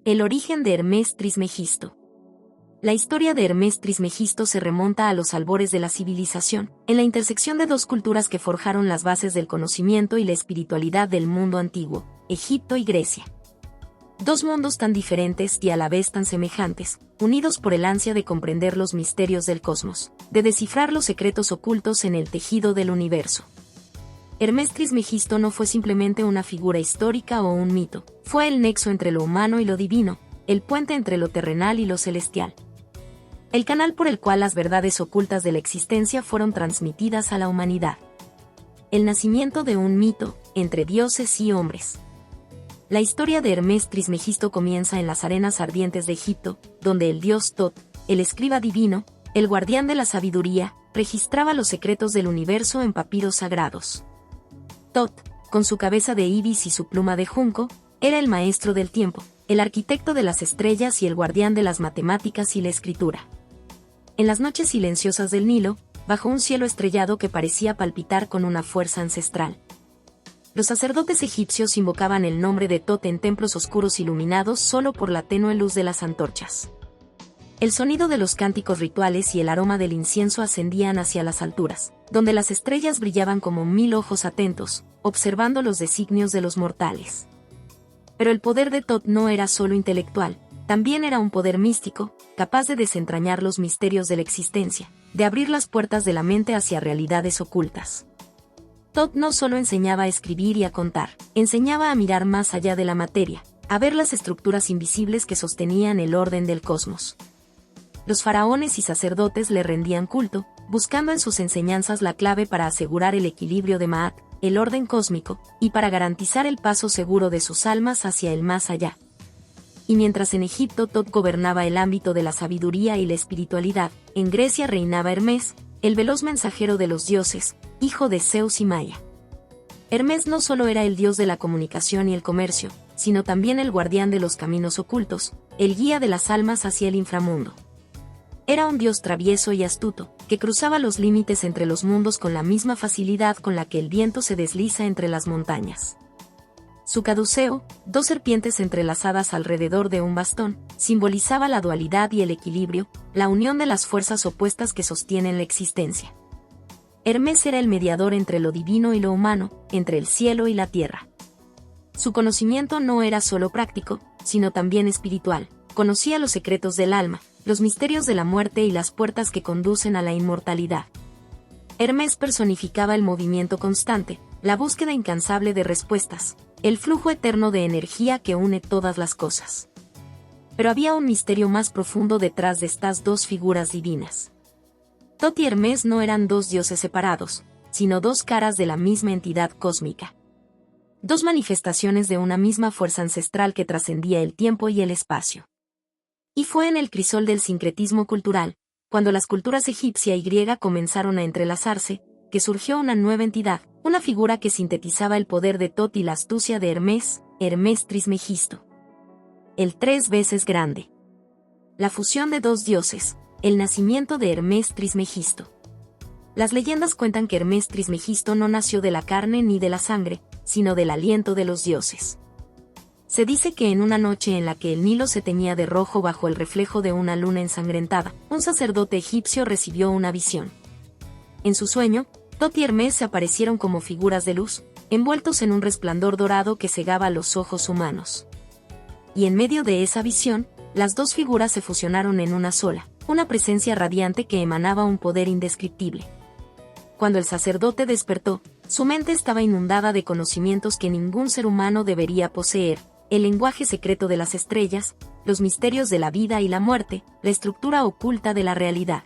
El origen de Hermes Trismegisto. La historia de Hermes Trismegisto se remonta a los albores de la civilización, en la intersección de dos culturas que forjaron las bases del conocimiento y la espiritualidad del mundo antiguo, Egipto y Grecia. Dos mundos tan diferentes y a la vez tan semejantes, unidos por el ansia de comprender los misterios del cosmos, de descifrar los secretos ocultos en el tejido del universo. Hermes Trismegisto no fue simplemente una figura histórica o un mito, fue el nexo entre lo humano y lo divino, el puente entre lo terrenal y lo celestial. El canal por el cual las verdades ocultas de la existencia fueron transmitidas a la humanidad. El nacimiento de un mito, entre dioses y hombres. La historia de Hermes Trismegisto comienza en las arenas ardientes de Egipto, donde el dios Tot, el escriba divino, el guardián de la sabiduría, registraba los secretos del universo en papiros sagrados. Tot, con su cabeza de ibis y su pluma de junco, era el maestro del tiempo, el arquitecto de las estrellas y el guardián de las matemáticas y la escritura. En las noches silenciosas del Nilo, bajo un cielo estrellado que parecía palpitar con una fuerza ancestral, los sacerdotes egipcios invocaban el nombre de Tot en templos oscuros iluminados solo por la tenue luz de las antorchas. El sonido de los cánticos rituales y el aroma del incienso ascendían hacia las alturas, donde las estrellas brillaban como 1000 ojos atentos, observando los designios de los mortales. Pero el poder de Tot no era solo intelectual, también era un poder místico, capaz de desentrañar los misterios de la existencia, de abrir las puertas de la mente hacia realidades ocultas. Tot no solo enseñaba a escribir y a contar, enseñaba a mirar más allá de la materia, a ver las estructuras invisibles que sostenían el orden del cosmos. Los faraones y sacerdotes le rendían culto, buscando en sus enseñanzas la clave para asegurar el equilibrio de Maat, el orden cósmico, y para garantizar el paso seguro de sus almas hacia el más allá. Y mientras en Egipto Tot gobernaba el ámbito de la sabiduría y la espiritualidad, en Grecia reinaba Hermes, el veloz mensajero de los dioses, hijo de Zeus y Maia. Hermes no solo era el dios de la comunicación y el comercio, sino también el guardián de los caminos ocultos, el guía de las almas hacia el inframundo. Era un dios travieso y astuto, que cruzaba los límites entre los mundos con la misma facilidad con la que el viento se desliza entre las montañas. Su caduceo, 2 serpientes entrelazadas alrededor de un bastón, simbolizaba la dualidad y el equilibrio, la unión de las fuerzas opuestas que sostienen la existencia. Hermes era el mediador entre lo divino y lo humano, entre el cielo y la tierra. Su conocimiento no era solo práctico, sino también espiritual, conocía los secretos del alma, los misterios de la muerte y las puertas que conducen a la inmortalidad. Hermes personificaba el movimiento constante, la búsqueda incansable de respuestas, el flujo eterno de energía que une todas las cosas. Pero había un misterio más profundo detrás de estas dos figuras divinas. Tot y Hermes no eran 2 dioses separados, sino 2 caras de la misma entidad cósmica. 2 manifestaciones de una misma fuerza ancestral que trascendía el tiempo y el espacio. Y fue en el crisol del sincretismo cultural, cuando las culturas egipcia y griega comenzaron a entrelazarse, que surgió una nueva entidad, una figura que sintetizaba el poder de Tot y la astucia de Hermes, Hermes Trismegisto. El 3 veces grande. La fusión de 2 dioses, el nacimiento de Hermes Trismegisto. Las leyendas cuentan que Hermes Trismegisto no nació de la carne ni de la sangre, sino del aliento de los dioses. Se dice que en una noche en la que el Nilo se teñía de rojo bajo el reflejo de una luna ensangrentada, un sacerdote egipcio recibió una visión. En su sueño, Tot y Hermes se aparecieron como figuras de luz, envueltos en un resplandor dorado que cegaba los ojos humanos. Y en medio de esa visión, las 2 figuras se fusionaron en una sola, una presencia radiante que emanaba un poder indescriptible. Cuando el sacerdote despertó, su mente estaba inundada de conocimientos que ningún ser humano debería poseer, el lenguaje secreto de las estrellas, los misterios de la vida y la muerte, la estructura oculta de la realidad.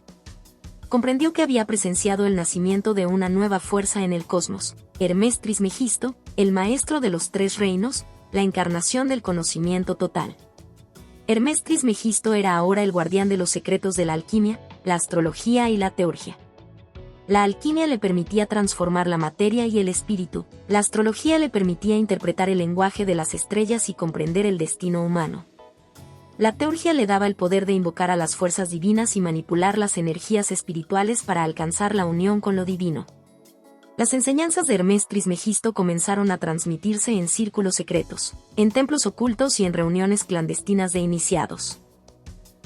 Comprendió que había presenciado el nacimiento de una nueva fuerza en el cosmos, Hermes Trismegisto, el maestro de los 3 reinos, la encarnación del conocimiento total. Hermes Trismegisto era ahora el guardián de los secretos de la alquimia, la astrología y la teurgia. La alquimia le permitía transformar la materia y el espíritu, la astrología le permitía interpretar el lenguaje de las estrellas y comprender el destino humano. La teurgia le daba el poder de invocar a las fuerzas divinas y manipular las energías espirituales para alcanzar la unión con lo divino. Las enseñanzas de Hermés Trismegisto comenzaron a transmitirse en círculos secretos, en templos ocultos y en reuniones clandestinas de iniciados.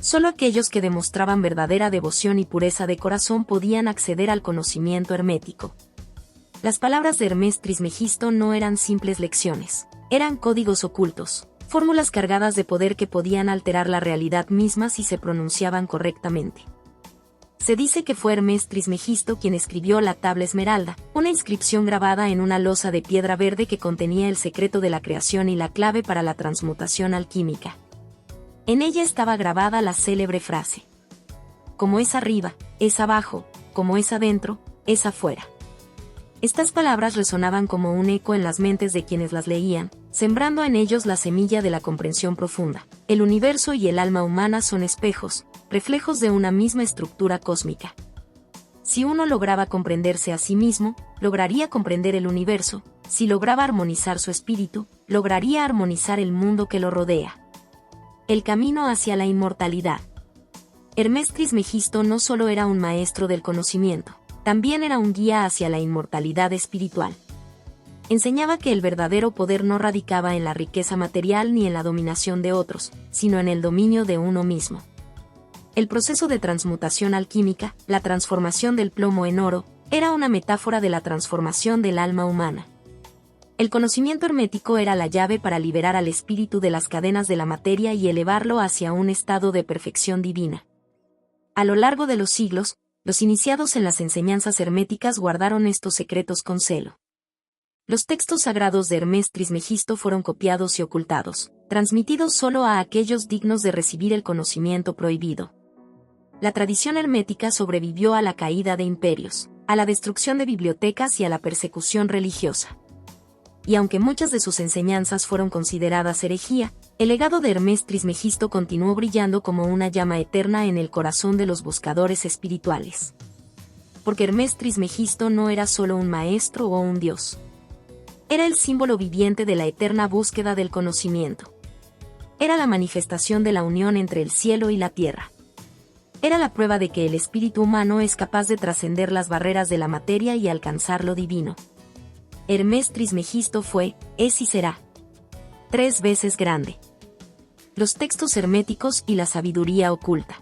Solo aquellos que demostraban verdadera devoción y pureza de corazón podían acceder al conocimiento hermético. Las palabras de Hermés Trismegisto no eran simples lecciones, eran códigos ocultos, fórmulas cargadas de poder que podían alterar la realidad misma si se pronunciaban correctamente. Se dice que fue Hermés Trismegisto quien escribió la tabla esmeralda, una inscripción grabada en una losa de piedra verde que contenía el secreto de la creación y la clave para la transmutación alquímica. En ella estaba grabada la célebre frase: como es arriba, es abajo, como es adentro, es afuera. Estas palabras resonaban como un eco en las mentes de quienes las leían, sembrando en ellos la semilla de la comprensión profunda. El universo y el alma humana son espejos, reflejos de una misma estructura cósmica. Si uno lograba comprenderse a sí mismo, lograría comprender el universo; si lograba armonizar su espíritu, lograría armonizar el mundo que lo rodea. El camino hacia la inmortalidad. Hermés Trismegisto no solo era un maestro del conocimiento, también era un guía hacia la inmortalidad espiritual. Enseñaba que el verdadero poder no radicaba en la riqueza material ni en la dominación de otros, sino en el dominio de uno mismo. El proceso de transmutación alquímica, la transformación del plomo en oro, era una metáfora de la transformación del alma humana. El conocimiento hermético era la llave para liberar al espíritu de las cadenas de la materia y elevarlo hacia un estado de perfección divina. A lo largo de los siglos, los iniciados en las enseñanzas herméticas guardaron estos secretos con celo. Los textos sagrados de Hermés Trismegisto fueron copiados y ocultados, transmitidos solo a aquellos dignos de recibir el conocimiento prohibido. La tradición hermética sobrevivió a la caída de imperios, a la destrucción de bibliotecas y a la persecución religiosa. Y aunque muchas de sus enseñanzas fueron consideradas herejía, el legado de Hermés Trismegisto continuó brillando como una llama eterna en el corazón de los buscadores espirituales. Porque Hermés Trismegisto no era solo un maestro o un dios. Era el símbolo viviente de la eterna búsqueda del conocimiento. Era la manifestación de la unión entre el cielo y la tierra. Era la prueba de que el espíritu humano es capaz de trascender las barreras de la materia y alcanzar lo divino. Hermés Trismegisto fue, es y será 3 veces grande. Los textos herméticos y la sabiduría oculta.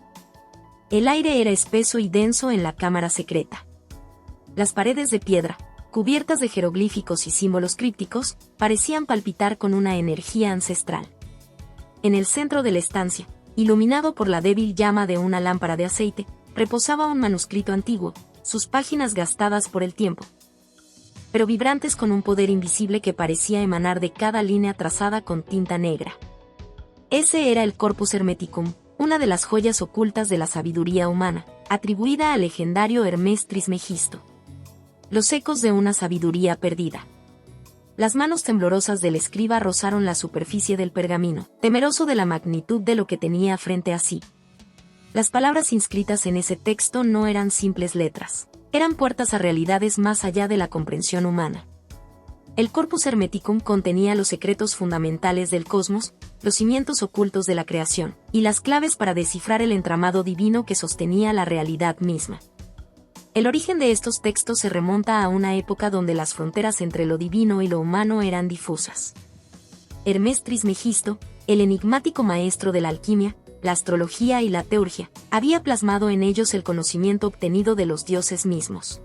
El aire era espeso y denso en la cámara secreta. Las paredes de piedra, cubiertas de jeroglíficos y símbolos crípticos, parecían palpitar con una energía ancestral. En el centro de la estancia, iluminado por la débil llama de una lámpara de aceite, reposaba un manuscrito antiguo, sus páginas gastadas por el tiempo, pero vibrantes con un poder invisible que parecía emanar de cada línea trazada con tinta negra. Ese era el Corpus Hermeticum, una de las joyas ocultas de la sabiduría humana, atribuida al legendario Hermés Trismegisto. Los ecos de una sabiduría perdida. Las manos temblorosas del escriba rozaron la superficie del pergamino, temeroso de la magnitud de lo que tenía frente a sí. Las palabras inscritas en ese texto no eran simples letras. Eran puertas a realidades más allá de la comprensión humana. El Corpus Hermeticum contenía los secretos fundamentales del cosmos, los cimientos ocultos de la creación, y las claves para descifrar el entramado divino que sostenía la realidad misma. El origen de estos textos se remonta a una época donde las fronteras entre lo divino y lo humano eran difusas. Hermés Trismegisto, el enigmático maestro de la alquimia, la astrología y la teurgia, había plasmado en ellos el conocimiento obtenido de los dioses mismos.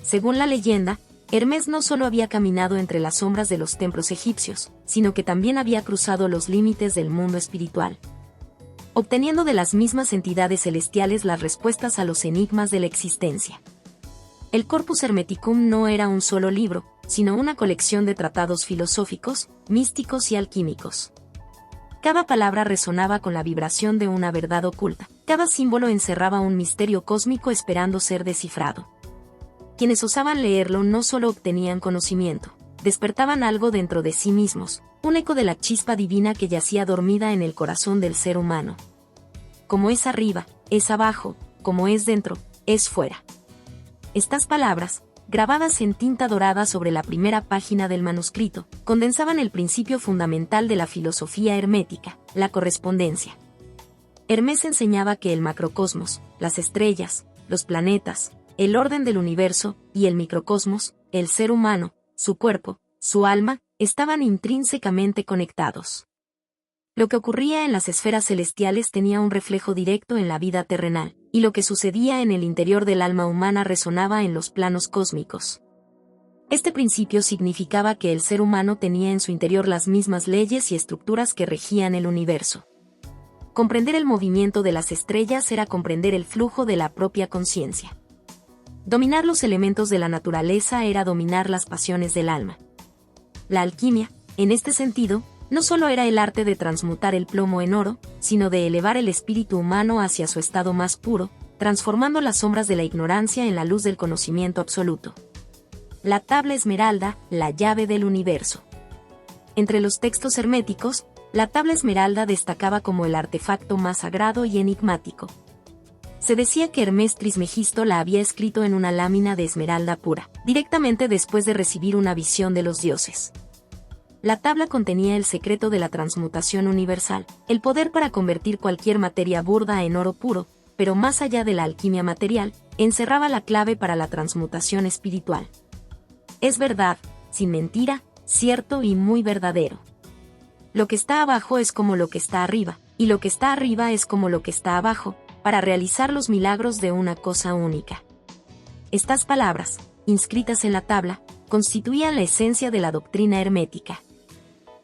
Según la leyenda, Hermés no solo había caminado entre las sombras de los templos egipcios, sino que también había cruzado los límites del mundo espiritual, obteniendo de las mismas entidades celestiales las respuestas a los enigmas de la existencia. El Corpus Hermeticum no era un solo libro, sino una colección de tratados filosóficos, místicos y alquímicos. Cada palabra resonaba con la vibración de una verdad oculta, cada símbolo encerraba un misterio cósmico esperando ser descifrado. Quienes osaban leerlo no solo obtenían conocimiento, despertaban algo dentro de sí mismos, un eco de la chispa divina que yacía dormida en el corazón del ser humano. Como es arriba, es abajo; como es dentro, es fuera. Estas palabras, grabadas en tinta dorada sobre la primera página del manuscrito, condensaban el principio fundamental de la filosofía hermética, la correspondencia. Hermés enseñaba que el macrocosmos, las estrellas, los planetas, el orden del universo y el microcosmos, el ser humano, su cuerpo, su alma, estaban intrínsecamente conectados. Lo que ocurría en las esferas celestiales tenía un reflejo directo en la vida terrenal, y lo que sucedía en el interior del alma humana resonaba en los planos cósmicos. Este principio significaba que el ser humano tenía en su interior las mismas leyes y estructuras que regían el universo. Comprender el movimiento de las estrellas era comprender el flujo de la propia conciencia. Dominar los elementos de la naturaleza era dominar las pasiones del alma. La alquimia, en este sentido, no solo era el arte de transmutar el plomo en oro, sino de elevar el espíritu humano hacia su estado más puro, transformando las sombras de la ignorancia en la luz del conocimiento absoluto. La tabla esmeralda, la llave del universo. Entre los textos herméticos, la tabla esmeralda destacaba como el artefacto más sagrado y enigmático. Se decía que Hermes Trismegisto la había escrito en una lámina de esmeralda pura, directamente después de recibir una visión de los dioses. La tabla contenía el secreto de la transmutación universal, el poder para convertir cualquier materia burda en oro puro, pero más allá de la alquimia material, encerraba la clave para la transmutación espiritual. Es verdad, sin mentira, cierto y muy verdadero. Lo que está abajo es como lo que está arriba, y lo que está arriba es como lo que está abajo, para realizar los milagros de una cosa única. Estas palabras, inscritas en la tabla, constituían la esencia de la doctrina hermética.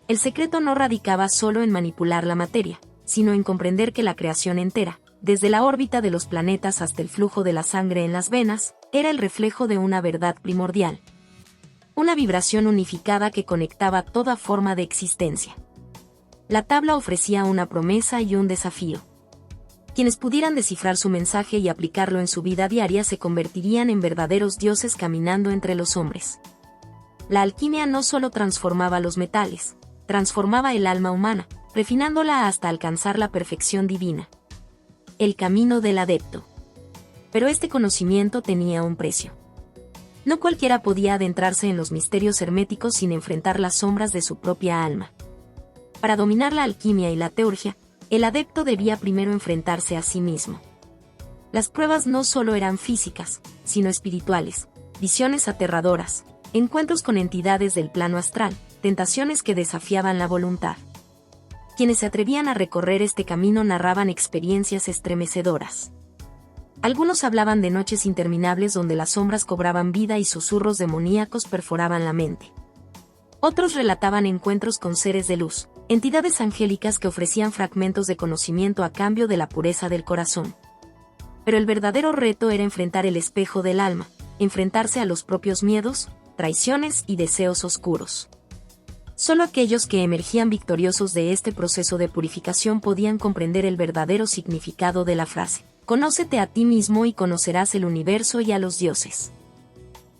El secreto no radicaba solo en manipular la materia, sino en comprender que la creación entera, desde la órbita de los planetas hasta el flujo de la sangre en las venas, era el reflejo de una verdad primordial. Una vibración unificada que conectaba toda forma de existencia. La tabla ofrecía una promesa y un desafío. Quienes pudieran descifrar su mensaje y aplicarlo en su vida diaria se convertirían en verdaderos dioses caminando entre los hombres. La alquimia no solo transformaba los metales, transformaba el alma humana, refinándola hasta alcanzar la perfección divina. El camino del adepto. Pero este conocimiento tenía un precio. No cualquiera podía adentrarse en los misterios herméticos sin enfrentar las sombras de su propia alma. Para dominar la alquimia y la teurgia, el adepto debía primero enfrentarse a sí mismo. Las pruebas no solo eran físicas, sino espirituales, visiones aterradoras, encuentros con entidades del plano astral, tentaciones que desafiaban la voluntad. Quienes se atrevían a recorrer este camino narraban experiencias estremecedoras. Algunos hablaban de noches interminables donde las sombras cobraban vida y susurros demoníacos perforaban la mente. Otros relataban encuentros con seres de luz, entidades angélicas que ofrecían fragmentos de conocimiento a cambio de la pureza del corazón. Pero el verdadero reto era enfrentar el espejo del alma, enfrentarse a los propios miedos, traiciones y deseos oscuros. Solo aquellos que emergían victoriosos de este proceso de purificación podían comprender el verdadero significado de la frase: «Conócete a ti mismo y conocerás el universo y a los dioses».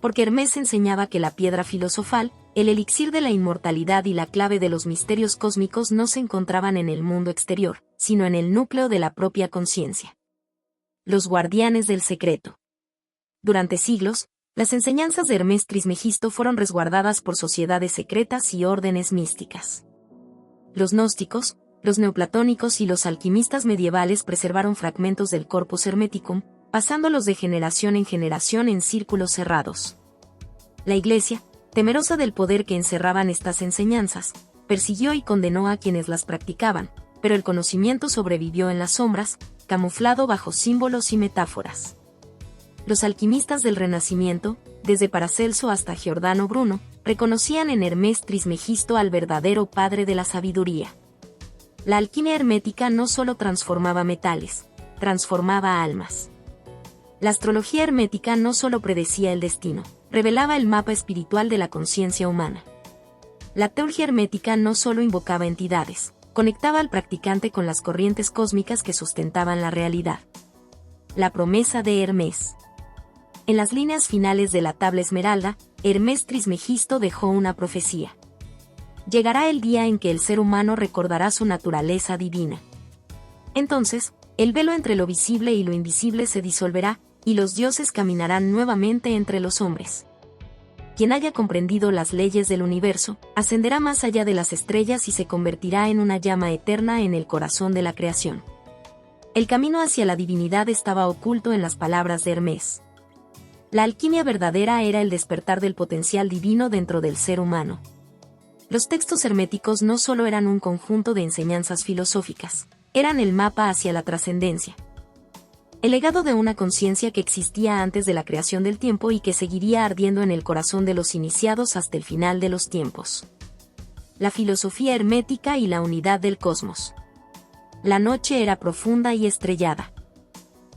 Porque Hermes enseñaba que la piedra filosofal, el elixir de la inmortalidad y la clave de los misterios cósmicos no se encontraban en el mundo exterior, sino en el núcleo de la propia conciencia. Los guardianes del secreto. Durante siglos, las enseñanzas de Hermes Trismegisto fueron resguardadas por sociedades secretas y órdenes místicas. Los gnósticos, los neoplatónicos y los alquimistas medievales preservaron fragmentos del Corpus Hermeticum, pasándolos de generación en generación en círculos cerrados. La Iglesia, temerosa del poder que encerraban estas enseñanzas, persiguió y condenó a quienes las practicaban, pero el conocimiento sobrevivió en las sombras, camuflado bajo símbolos y metáforas. Los alquimistas del Renacimiento, desde Paracelso hasta Giordano Bruno, reconocían en Hermes Trismegisto al verdadero padre de la sabiduría. La alquimia hermética no solo transformaba metales, transformaba almas. La astrología hermética no solo predecía el destino, revelaba el mapa espiritual de la conciencia humana. La teurgia hermética no solo invocaba entidades, conectaba al practicante con las corrientes cósmicas que sustentaban la realidad. La promesa de Hermes. En las líneas finales de la tabla esmeralda, Hermes Trismegisto dejó una profecía. Llegará el día en que el ser humano recordará su naturaleza divina. Entonces, el velo entre lo visible y lo invisible se disolverá, y los dioses caminarán nuevamente entre los hombres. Quien haya comprendido las leyes del universo, ascenderá más allá de las estrellas y se convertirá en una llama eterna en el corazón de la creación. El camino hacia la divinidad estaba oculto en las palabras de Hermes. La alquimia verdadera era el despertar del potencial divino dentro del ser humano. Los textos herméticos no solo eran un conjunto de enseñanzas filosóficas, eran el mapa hacia la trascendencia. El legado de una conciencia que existía antes de la creación del tiempo y que seguiría ardiendo en el corazón de los iniciados hasta el final de los tiempos. La filosofía hermética y la unidad del cosmos. La noche era profunda y estrellada.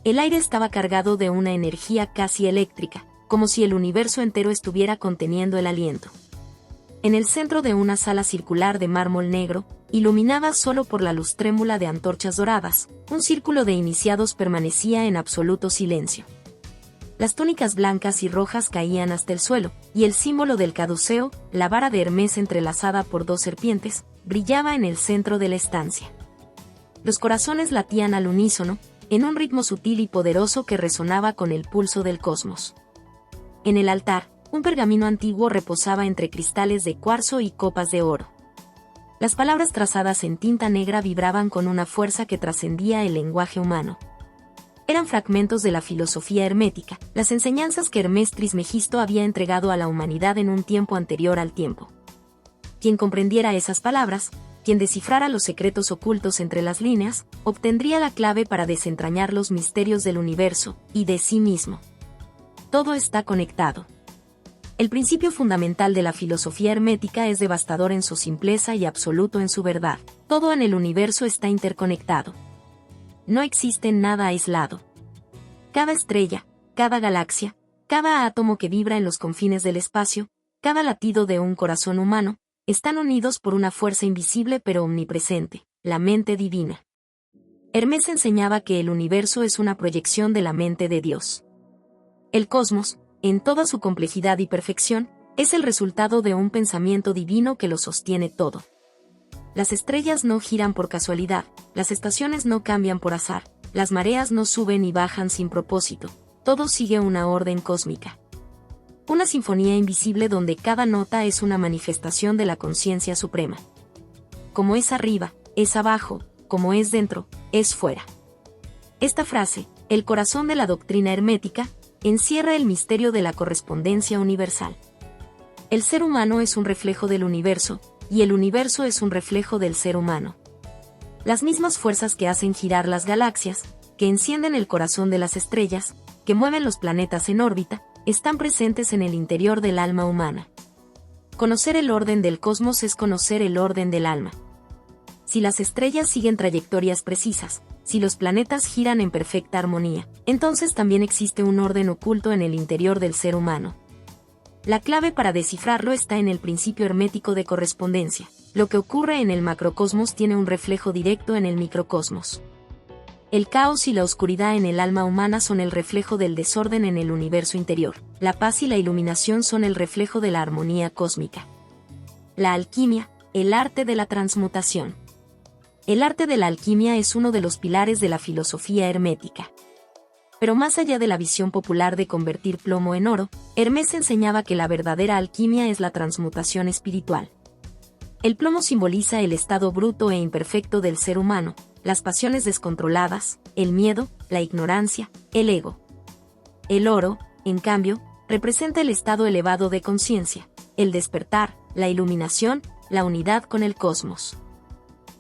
El aire estaba cargado de una energía casi eléctrica, como si el universo entero estuviera conteniendo el aliento. En el centro de una sala circular de mármol negro, iluminada solo por la luz trémula de antorchas doradas, un círculo de iniciados permanecía en absoluto silencio. Las túnicas blancas y rojas caían hasta el suelo, y el símbolo del caduceo, la vara de Hermes entrelazada por 2 serpientes, brillaba en el centro de la estancia. Los corazones latían al unísono, en un ritmo sutil y poderoso que resonaba con el pulso del cosmos. En el altar, un pergamino antiguo reposaba entre cristales de cuarzo y copas de oro. Las palabras trazadas en tinta negra vibraban con una fuerza que trascendía el lenguaje humano. Eran fragmentos de la filosofía hermética, las enseñanzas que Hermes Trismegisto había entregado a la humanidad en un tiempo anterior al tiempo. Quien comprendiera esas palabras, quien descifrara los secretos ocultos entre las líneas, obtendría la clave para desentrañar los misterios del universo y de sí mismo. Todo está conectado. El principio fundamental de la filosofía hermética es devastador en su simpleza y absoluto en su verdad. Todo en el universo está interconectado. No existe nada aislado. Cada estrella, cada galaxia, cada átomo que vibra en los confines del espacio, cada latido de un corazón humano, están unidos por una fuerza invisible pero omnipresente, la mente divina. Hermes enseñaba que el universo es una proyección de la mente de Dios. El cosmos, en toda su complejidad y perfección, es el resultado de un pensamiento divino que lo sostiene todo. Las estrellas no giran por casualidad, las estaciones no cambian por azar, las mareas no suben y bajan sin propósito, todo sigue una orden cósmica. Una sinfonía invisible donde cada nota es una manifestación de la conciencia suprema. Como es arriba, es abajo, como es dentro, es fuera. Esta frase, el corazón de la doctrina hermética, encierra el misterio de la correspondencia universal. El ser humano es un reflejo del universo, y el universo es un reflejo del ser humano. Las mismas fuerzas que hacen girar las galaxias, que encienden el corazón de las estrellas, que mueven los planetas en órbita, están presentes en el interior del alma humana. Conocer el orden del cosmos es conocer el orden del alma. Si las estrellas siguen trayectorias precisas, si los planetas giran en perfecta armonía, entonces también existe un orden oculto en el interior del ser humano. La clave para descifrarlo está en el principio hermético de correspondencia. Lo que ocurre en el macrocosmos tiene un reflejo directo en el microcosmos. El caos y la oscuridad en el alma humana son el reflejo del desorden en el universo interior. La paz y la iluminación son el reflejo de la armonía cósmica. La alquimia, el arte de la transmutación. El arte de la alquimia es uno de los pilares de la filosofía hermética. Pero más allá de la visión popular de convertir plomo en oro, Hermes enseñaba que la verdadera alquimia es la transmutación espiritual. El plomo simboliza el estado bruto e imperfecto del ser humano, las pasiones descontroladas, el miedo, la ignorancia, el ego. El oro, en cambio, representa el estado elevado de conciencia, el despertar, la iluminación, la unidad con el cosmos.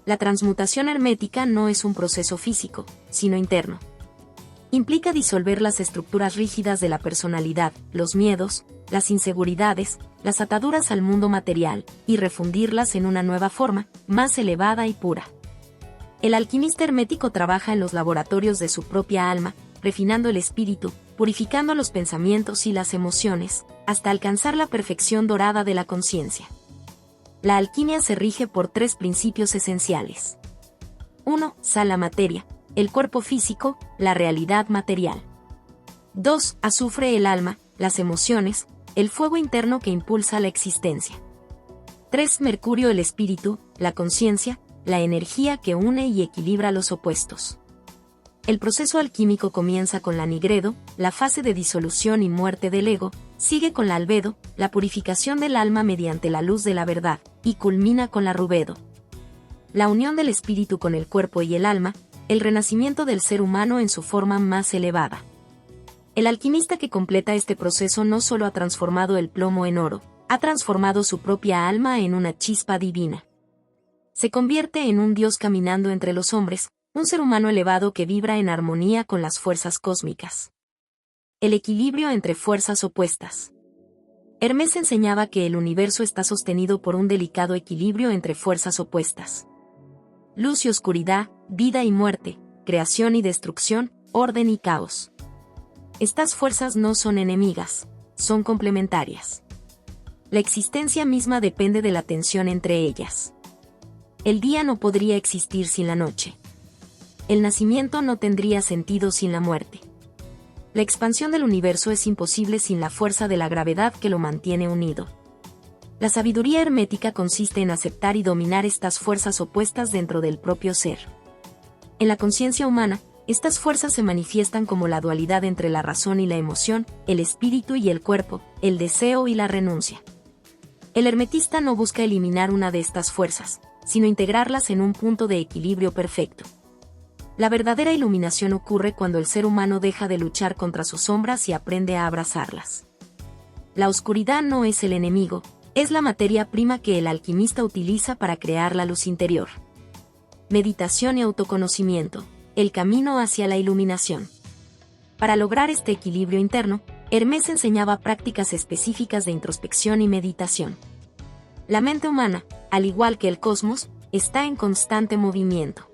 La transmutación hermética no es un proceso físico, sino interno. Implica disolver las estructuras rígidas de la personalidad, los miedos, las inseguridades, las ataduras al mundo material, y refundirlas en una nueva forma, más elevada y pura. El alquimista hermético trabaja en los laboratorios de su propia alma, refinando el espíritu, purificando los pensamientos y las emociones, hasta alcanzar la perfección dorada de la conciencia. La alquimia se rige por 3 principios esenciales. 1. Sal la materia, el cuerpo físico, la realidad material. 2. Azufre el alma, las emociones, el fuego interno que impulsa la existencia. 3. Mercurio el espíritu, la conciencia, la energía que une y equilibra los opuestos. El proceso alquímico comienza con la nigredo, la fase de disolución y muerte del ego, sigue con la albedo, la purificación del alma mediante la luz de la verdad, y culmina con la rubedo. La unión del espíritu con el cuerpo y el alma, el renacimiento del ser humano en su forma más elevada. El alquimista que completa este proceso no solo ha transformado el plomo en oro, ha transformado su propia alma en una chispa divina. Se convierte en un dios caminando entre los hombres, un ser humano elevado que vibra en armonía con las fuerzas cósmicas. El equilibrio entre fuerzas opuestas. Hermes enseñaba que el universo está sostenido por un delicado equilibrio entre fuerzas opuestas. Luz y oscuridad, vida y muerte, creación y destrucción, orden y caos. Estas fuerzas no son enemigas, son complementarias. La existencia misma depende de la tensión entre ellas. El día no podría existir sin la noche. El nacimiento no tendría sentido sin la muerte. La expansión del universo es imposible sin la fuerza de la gravedad que lo mantiene unido. La sabiduría hermética consiste en aceptar y dominar estas fuerzas opuestas dentro del propio ser. En la conciencia humana, estas fuerzas se manifiestan como la dualidad entre la razón y la emoción, el espíritu y el cuerpo, el deseo y la renuncia. El hermetista no busca eliminar una de estas fuerzas, sino integrarlas en un punto de equilibrio perfecto. La verdadera iluminación ocurre cuando el ser humano deja de luchar contra sus sombras y aprende a abrazarlas. La oscuridad no es el enemigo, es la materia prima que el alquimista utiliza para crear la luz interior. Meditación y autoconocimiento, el camino hacia la iluminación. Para lograr este equilibrio interno, Hermes enseñaba prácticas específicas de introspección y meditación. La mente humana, al igual que el cosmos, está en constante movimiento.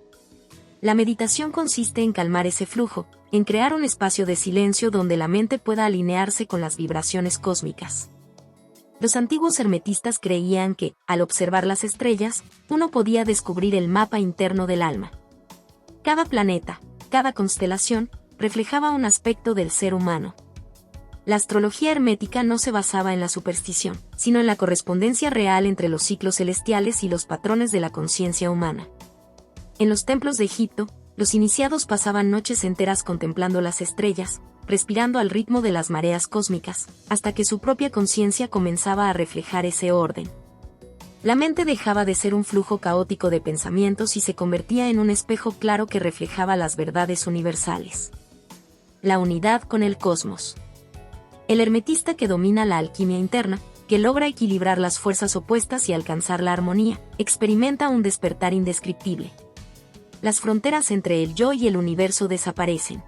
La meditación consiste en calmar ese flujo, en crear un espacio de silencio donde la mente pueda alinearse con las vibraciones cósmicas. Los antiguos hermetistas creían que, al observar las estrellas, uno podía descubrir el mapa interno del alma. Cada planeta, cada constelación, reflejaba un aspecto del ser humano. La astrología hermética no se basaba en la superstición, sino en la correspondencia real entre los ciclos celestiales y los patrones de la conciencia humana. En los templos de Egipto, los iniciados pasaban noches enteras contemplando las estrellas, respirando al ritmo de las mareas cósmicas, hasta que su propia conciencia comenzaba a reflejar ese orden. La mente dejaba de ser un flujo caótico de pensamientos y se convertía en un espejo claro que reflejaba las verdades universales. La unidad con el cosmos. El hermetista que domina la alquimia interna, que logra equilibrar las fuerzas opuestas y alcanzar la armonía, experimenta un despertar indescriptible. Las fronteras entre el yo y el universo desaparecen.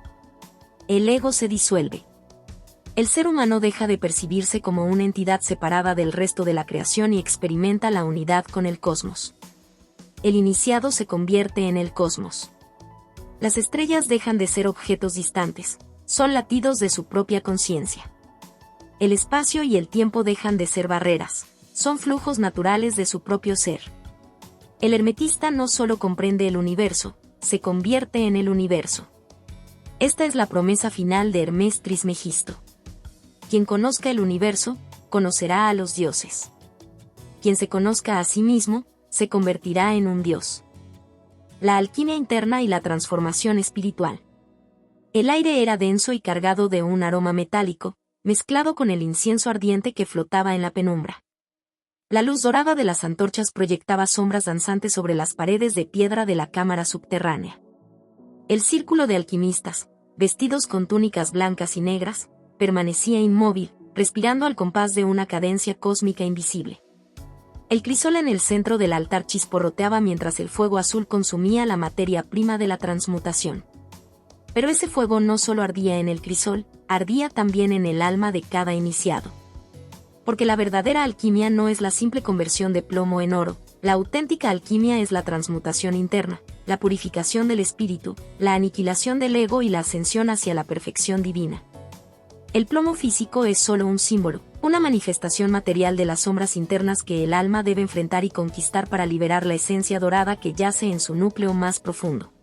El ego se disuelve. El ser humano deja de percibirse como una entidad separada del resto de la creación y experimenta la unidad con el cosmos. El iniciado se convierte en el cosmos. Las estrellas dejan de ser objetos distantes, son latidos de su propia conciencia. El espacio y el tiempo dejan de ser barreras, son flujos naturales de su propio ser. El hermetista no solo comprende el universo, se convierte en el universo. Esta es la promesa final de Hermes Trismegisto. Quien conozca el universo, conocerá a los dioses. Quien se conozca a sí mismo, se convertirá en un dios. La alquimia interna y la transformación espiritual. El aire era denso y cargado de un aroma metálico, mezclado con el incienso ardiente que flotaba en la penumbra. La luz dorada de las antorchas proyectaba sombras danzantes sobre las paredes de piedra de la cámara subterránea. El círculo de alquimistas, vestidos con túnicas blancas y negras, permanecía inmóvil, respirando al compás de una cadencia cósmica invisible. El crisol en el centro del altar chisporroteaba mientras el fuego azul consumía la materia prima de la transmutación. Pero ese fuego no solo ardía en el crisol, ardía también en el alma de cada iniciado. Porque la verdadera alquimia no es la simple conversión de plomo en oro, la auténtica alquimia es la transmutación interna, la purificación del espíritu, la aniquilación del ego y la ascensión hacia la perfección divina. El plomo físico es solo un símbolo, una manifestación material de las sombras internas que el alma debe enfrentar y conquistar para liberar la esencia dorada que yace en su núcleo más profundo.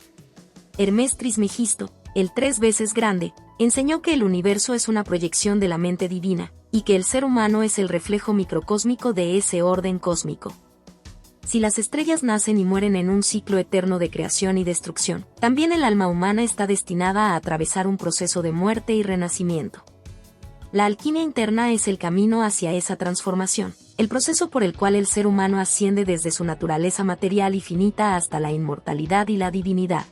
Hermes Trismegisto, el 3 veces grande, enseñó que el universo es una proyección de la mente divina, y que el ser humano es el reflejo microcósmico de ese orden cósmico. Si las estrellas nacen y mueren en un ciclo eterno de creación y destrucción, también el alma humana está destinada a atravesar un proceso de muerte y renacimiento. La alquimia interna es el camino hacia esa transformación, el proceso por el cual el ser humano asciende desde su naturaleza material y finita hasta la inmortalidad y la divinidad.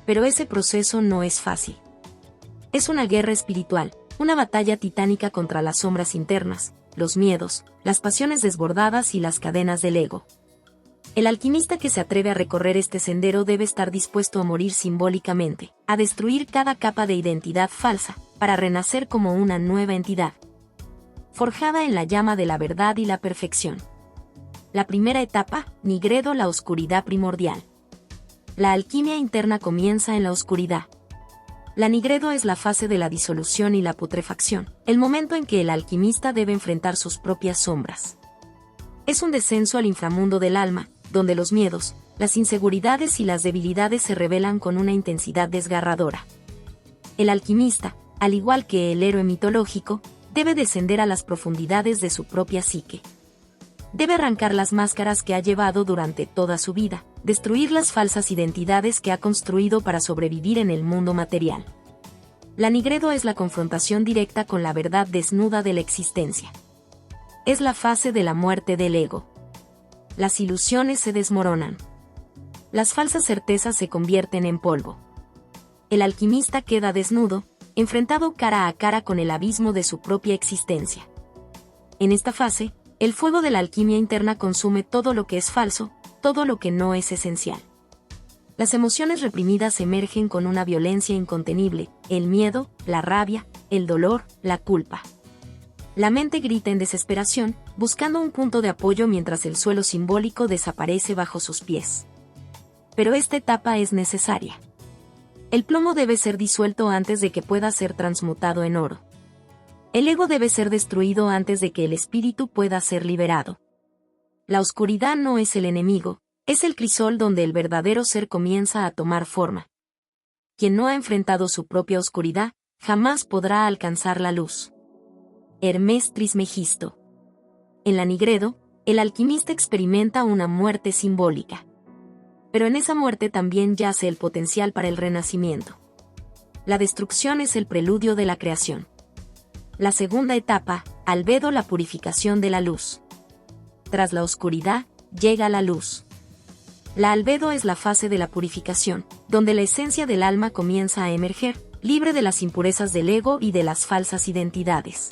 Pero ese proceso no es fácil. Es una guerra espiritual, una batalla titánica contra las sombras internas, los miedos, las pasiones desbordadas y las cadenas del ego. El alquimista que se atreve a recorrer este sendero debe estar dispuesto a morir simbólicamente, a destruir cada capa de identidad falsa, para renacer como una nueva entidad, forjada en la llama de la verdad y la perfección. La primera etapa, Nigredo, la oscuridad primordial. La alquimia interna comienza en la oscuridad. La Nigredo es la fase de la disolución y la putrefacción, el momento en que el alquimista debe enfrentar sus propias sombras. Es un descenso al inframundo del alma, donde los miedos, las inseguridades y las debilidades se revelan con una intensidad desgarradora. El alquimista, al igual que el héroe mitológico, debe descender a las profundidades de su propia psique. Debe arrancar las máscaras que ha llevado durante toda su vida, destruir las falsas identidades que ha construido para sobrevivir en el mundo material. La Nigredo es la confrontación directa con la verdad desnuda de la existencia. Es la fase de la muerte del ego. Las ilusiones se desmoronan. Las falsas certezas se convierten en polvo. El alquimista queda desnudo, enfrentado cara a cara con el abismo de su propia existencia. En esta fase, el fuego de la alquimia interna consume todo lo que es falso, todo lo que no es esencial. Las emociones reprimidas emergen con una violencia incontenible, el miedo, la rabia, el dolor, la culpa. La mente grita en desesperación, buscando un punto de apoyo mientras el suelo simbólico desaparece bajo sus pies. Pero esta etapa es necesaria. El plomo debe ser disuelto antes de que pueda ser transmutado en oro. El ego debe ser destruido antes de que el espíritu pueda ser liberado. La oscuridad no es el enemigo, es el crisol donde el verdadero ser comienza a tomar forma. Quien no ha enfrentado su propia oscuridad, jamás podrá alcanzar la luz. Hermes Trismegisto. En la Nigredo, el alquimista experimenta una muerte simbólica. Pero en esa muerte también yace el potencial para el renacimiento. La destrucción es el preludio de la creación. La segunda etapa, Albedo, la purificación de la luz. Tras la oscuridad, llega la luz. La albedo es la fase de la purificación, donde la esencia del alma comienza a emerger, libre de las impurezas del ego y de las falsas identidades.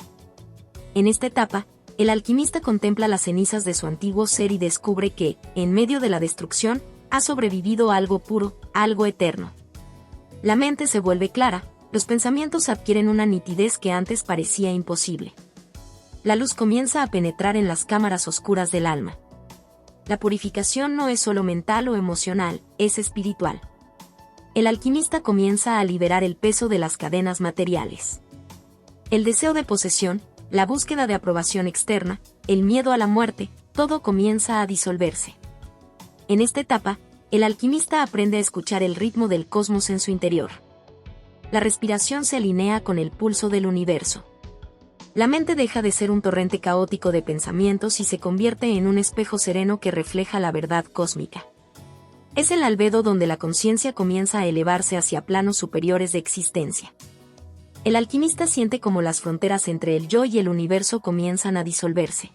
En esta etapa, el alquimista contempla las cenizas de su antiguo ser y descubre que, en medio de la destrucción, ha sobrevivido algo puro, algo eterno. La mente se vuelve clara, los pensamientos adquieren una nitidez que antes parecía imposible. La luz comienza a penetrar en las cámaras oscuras del alma. La purificación no es solo mental o emocional, es espiritual. El alquimista comienza a liberar el peso de las cadenas materiales. El deseo de posesión, la búsqueda de aprobación externa, el miedo a la muerte, todo comienza a disolverse. En esta etapa, el alquimista aprende a escuchar el ritmo del cosmos en su interior. La respiración se alinea con el pulso del universo. La mente deja de ser un torrente caótico de pensamientos y se convierte en un espejo sereno que refleja la verdad cósmica. Es el albedo donde la conciencia comienza a elevarse hacia planos superiores de existencia. El alquimista siente como las fronteras entre el yo y el universo comienzan a disolverse.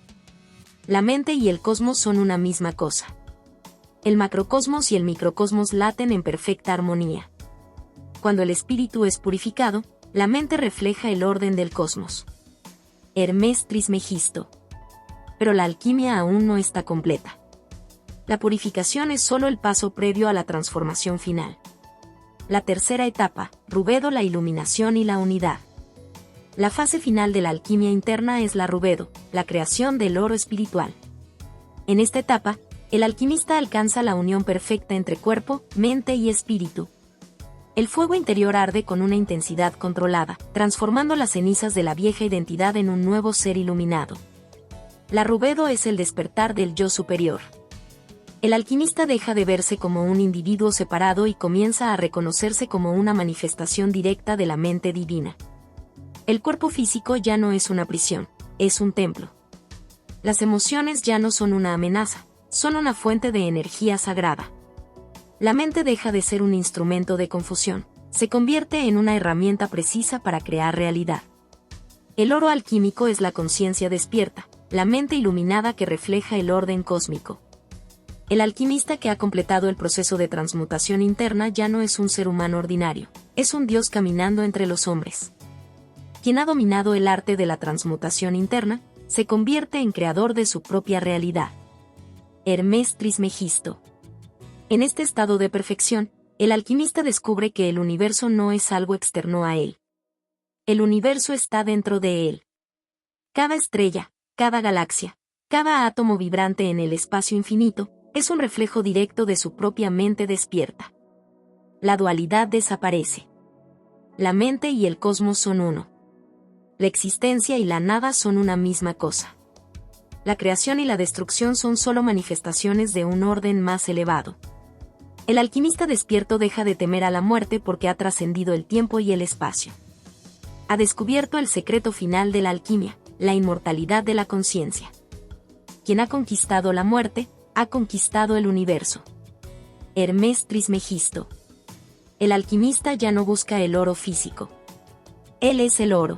La mente y el cosmos son una misma cosa. El macrocosmos y el microcosmos laten en perfecta armonía. Cuando el espíritu es purificado, la mente refleja el orden del cosmos. Hermes Trismegisto. Pero la alquimia aún no está completa. La purificación es solo el paso previo a la transformación final. La tercera etapa, Rubedo, la iluminación y la unidad. La fase final de la alquimia interna es la Rubedo, la creación del oro espiritual. En esta etapa, el alquimista alcanza la unión perfecta entre cuerpo, mente y espíritu. El fuego interior arde con una intensidad controlada, transformando las cenizas de la vieja identidad en un nuevo ser iluminado. La Rubedo es el despertar del yo superior. El alquimista deja de verse como un individuo separado y comienza a reconocerse como una manifestación directa de la mente divina. El cuerpo físico ya no es una prisión, es un templo. Las emociones ya no son una amenaza, son una fuente de energía sagrada. La mente deja de ser un instrumento de confusión, se convierte en una herramienta precisa para crear realidad. El oro alquímico es la conciencia despierta, la mente iluminada que refleja el orden cósmico. El alquimista que ha completado el proceso de transmutación interna ya no es un ser humano ordinario, es un dios caminando entre los hombres. Quien ha dominado el arte de la transmutación interna, se convierte en creador de su propia realidad. Hermes Trismegisto. En este estado de perfección, el alquimista descubre que el universo no es algo externo a él. El universo está dentro de él. Cada estrella, cada galaxia, cada átomo vibrante en el espacio infinito, es un reflejo directo de su propia mente despierta. La dualidad desaparece. La mente y el cosmos son uno. La existencia y la nada son una misma cosa. La creación y la destrucción son solo manifestaciones de un orden más elevado. El alquimista despierto deja de temer a la muerte porque ha trascendido el tiempo y el espacio. Ha descubierto el secreto final de la alquimia, la inmortalidad de la conciencia. Quien ha conquistado la muerte, ha conquistado el universo. Hermes Trismegisto. El alquimista ya no busca el oro físico. Él es el oro.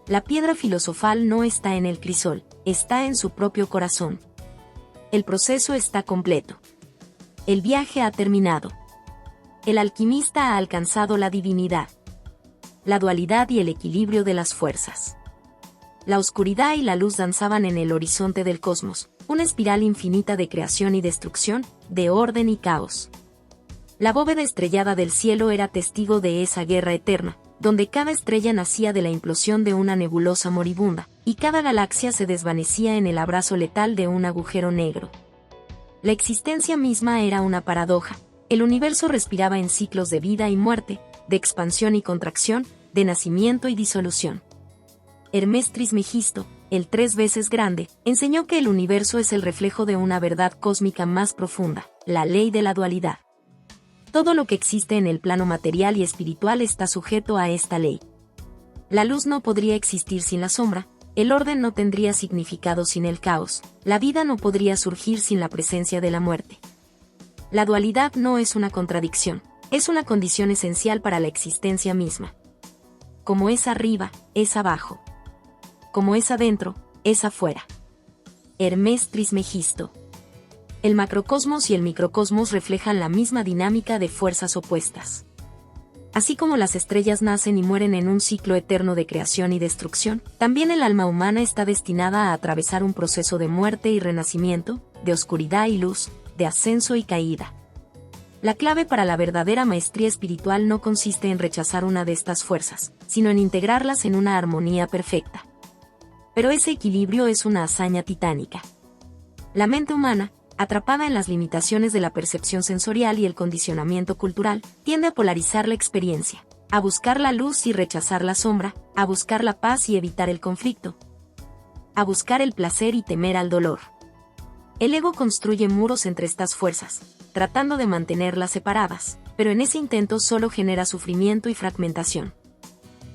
La piedra filosofal no está en el crisol, está en su propio corazón. El proceso está completo. El viaje ha terminado. El alquimista ha alcanzado la divinidad. La dualidad y el equilibrio de las fuerzas. La oscuridad y la luz danzaban en el horizonte del cosmos, una espiral infinita de creación y destrucción, de orden y caos. La bóveda estrellada del cielo era testigo de esa guerra eterna, donde cada estrella nacía de la implosión de una nebulosa moribunda, y cada galaxia se desvanecía en el abrazo letal de un agujero negro. La existencia misma era una paradoja. El universo respiraba en ciclos de vida y muerte, de expansión y contracción, de nacimiento y disolución. Hermes Trismegisto, el 3 veces grande, enseñó que el universo es el reflejo de una verdad cósmica más profunda, la ley de la dualidad. Todo lo que existe en el plano material y espiritual está sujeto a esta ley. La luz no podría existir sin la sombra, el orden no tendría significado sin el caos, la vida no podría surgir sin la presencia de la muerte. La dualidad no es una contradicción, es una condición esencial para la existencia misma. Como es arriba, es abajo. Como es adentro, es afuera. Hermes Trismegisto. El macrocosmos y el microcosmos reflejan la misma dinámica de fuerzas opuestas. Así como las estrellas nacen y mueren en un ciclo eterno de creación y destrucción, también el alma humana está destinada a atravesar un proceso de muerte y renacimiento, de oscuridad y luz, de ascenso y caída. La clave para la verdadera maestría espiritual no consiste en rechazar una de estas fuerzas, sino en integrarlas en una armonía perfecta. Pero ese equilibrio es una hazaña titánica. La mente humana, atrapada en las limitaciones de la percepción sensorial y el condicionamiento cultural, tiende a polarizar la experiencia, a buscar la luz y rechazar la sombra, a buscar la paz y evitar el conflicto, a buscar el placer y temer al dolor. El ego construye muros entre estas fuerzas, tratando de mantenerlas separadas, pero en ese intento solo genera sufrimiento y fragmentación.